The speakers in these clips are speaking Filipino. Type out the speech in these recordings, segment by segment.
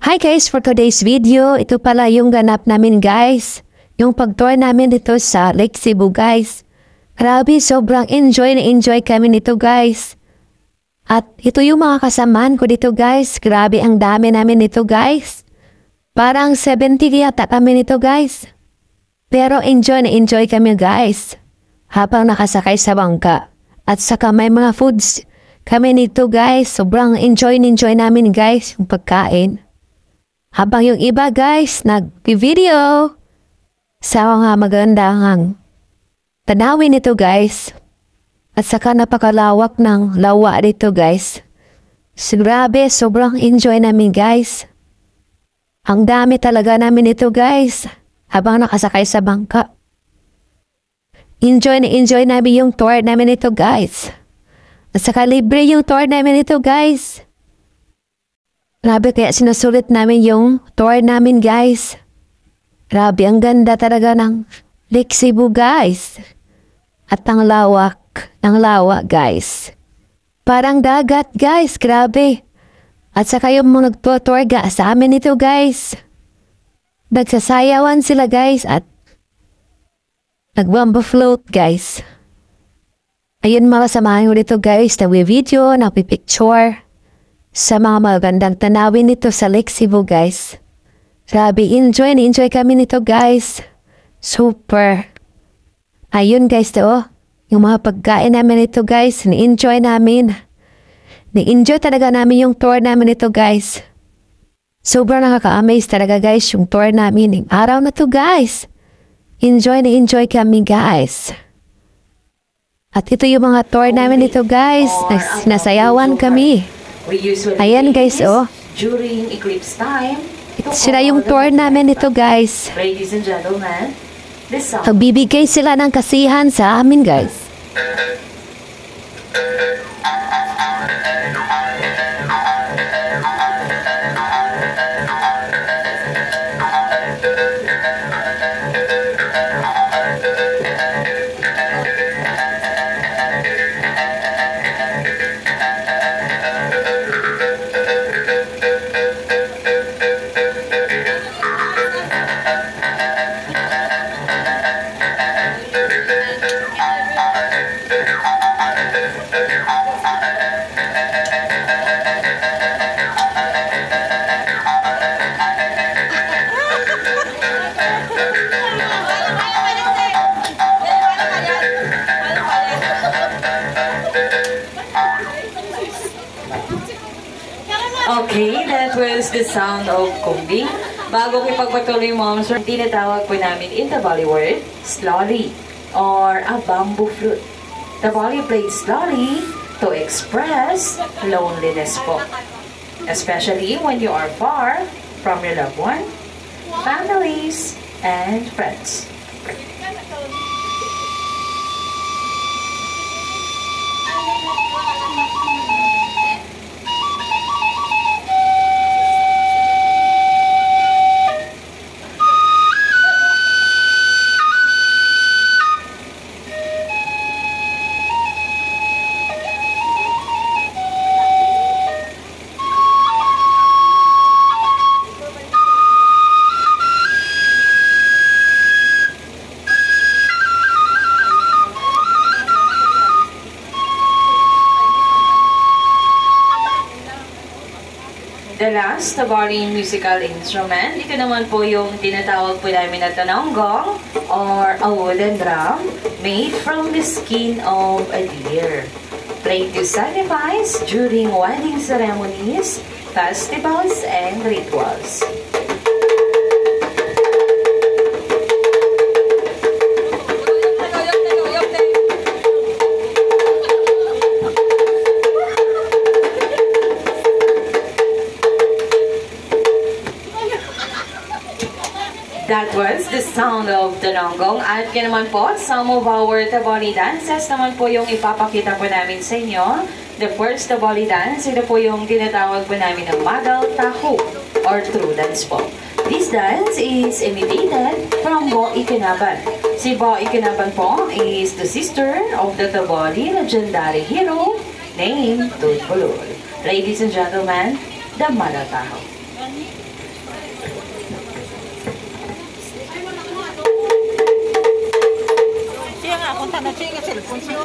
Hi guys, for today's video, ito pala yung ganap namin guys. Yung pag-tour namin dito sa Lake Cebu guys. Grabe, sobrang enjoy na enjoy kami nito guys. At ito yung mga kasamaan ko dito guys. Grabe, ang dami namin nito guys. Parang 70 yata kami nito guys. Pero enjoy na enjoy kami guys. Habang nakasakay sa bangka. At saka may mga foods kami nito guys. Sobrang enjoy namin guys yung pagkain. Habang yung iba guys nag-video sa mga magandang tanawin nito guys. At saka napakalawak ng lawa dito guys. So, grabe, sobrang enjoy namin guys. Ang dami talaga namin ito guys. Habang nakasakay sa bangka. Enjoy namin yung tour namin ito guys. At saka libre yung tour namin ito guys. Grabe, kaya sinusulit namin yung tour namin guys. Grabe, ang ganda talaga ng Lake Cebu guys. At ang lawak ng lawa guys. Parang dagat guys, grabe. At saka yung mga nagtutour sa amin ito guys. Nagsasayawan sila guys at nagbamba float guys. Ayun, mga samahan ko dito guys, nagwi-video, nagpipicture sa mga magandang tanawin nito sa Lake Cebu guys. Grabe, enjoy kami nito guys. Super. Ayun guys, yung mga pagkain namin nito guys, ni-enjoy namin. Ni-enjoy talaga namin yung tour namin nito guys. Sobrang nakaka-amaze talaga guys yung tour namin. Yung araw na to guys. Enjoy kami guys. At ito yung mga tour namin nito guys. Sinasayawan kami. Ayan guys, during eclipse time, sila yung tour namin nito guys. Ladies and gentlemen, this song. Nagbibigay sila ng kasihan sa amin guys. Okay, that was the sound of kumbing. Bago ko ipagpatuloy mo, tinatawag po namin in the Bali word, slowly, or a bamboo flute. The Bali played slowly to express loneliness po. Especially when you are far from your loved one, families, and friends. The last Bali musical instrument, ito naman po yung tinatawag po namin na tanonggong or a wooden drum made from the skin of a deer. Played to sacrifice during wedding ceremonies, festivals, and rituals. That was the sound of tanonggong. At yan naman po, some of our Tabali dances naman po yung ipapakita po namin sa inyo. The first Tabali dance, ito po yung tinatawag po namin ng Magal Tahu or True Dance po. This dance is imitated from Bo Ikinaban. Si Bo Ikinaban po is the sister of the Tabali legendary hero named Tutbulol. Ladies and gentlemen, the Magal Tahu. Siya nga, punta na siya, cellphone siya.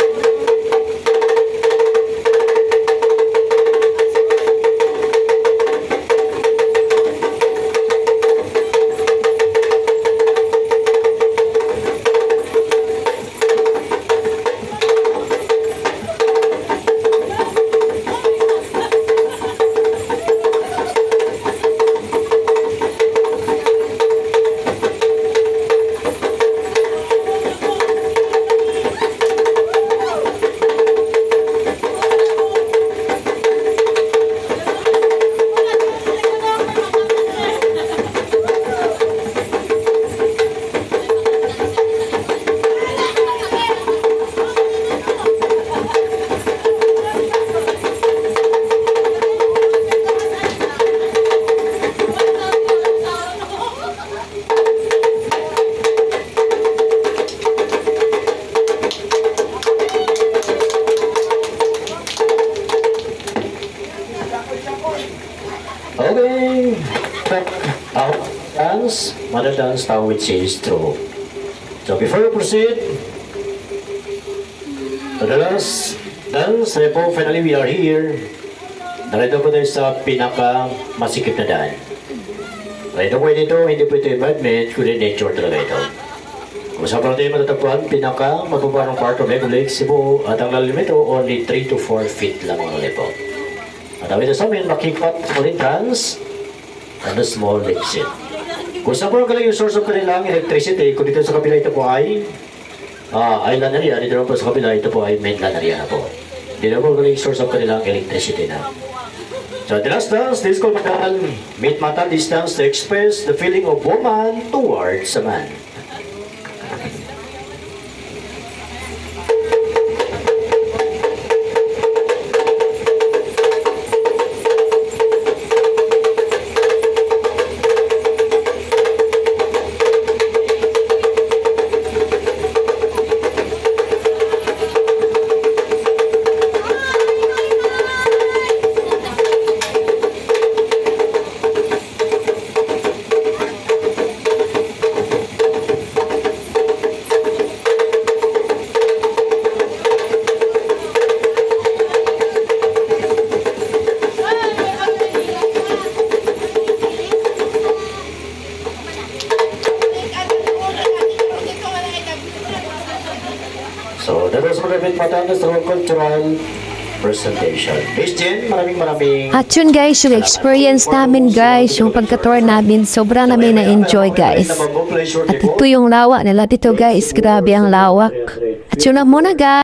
Okay, check out dance, mother dance now which is true. So before we proceed to the last dance, po, finally we are here. Narito po tayo sa pinaka masikip na daan. Narito po dito, hindi po ito environment, kundi nature talaga ito. Kung saan po natin matatagpuan, pinaka mababa ng part of Lego Lake, Cebu, at ang lalim ito, only 3 to 4 feet lang ang lalim po. At ang ito sa amin, makikot small entrance and a small exit. Kung saan po yung source of kanilang electricity, kung dito sa kabila ito po ay island area, dito po sa kabila ito po ay mainland area na po. Dito po yung source of kanilang electricity na. So the last dance, this is called meet mata distance to express the feeling of woman towards a man. So, that was Marvin Matanas cultural presentation. Miss Jen, maraming At yun guys, yung experience namin guys, yung pagka-tour namin, sobrang namin na-enjoy guys. At ito yung lawak nila dito guys, grabe ang lawak. At yun lang muna guys.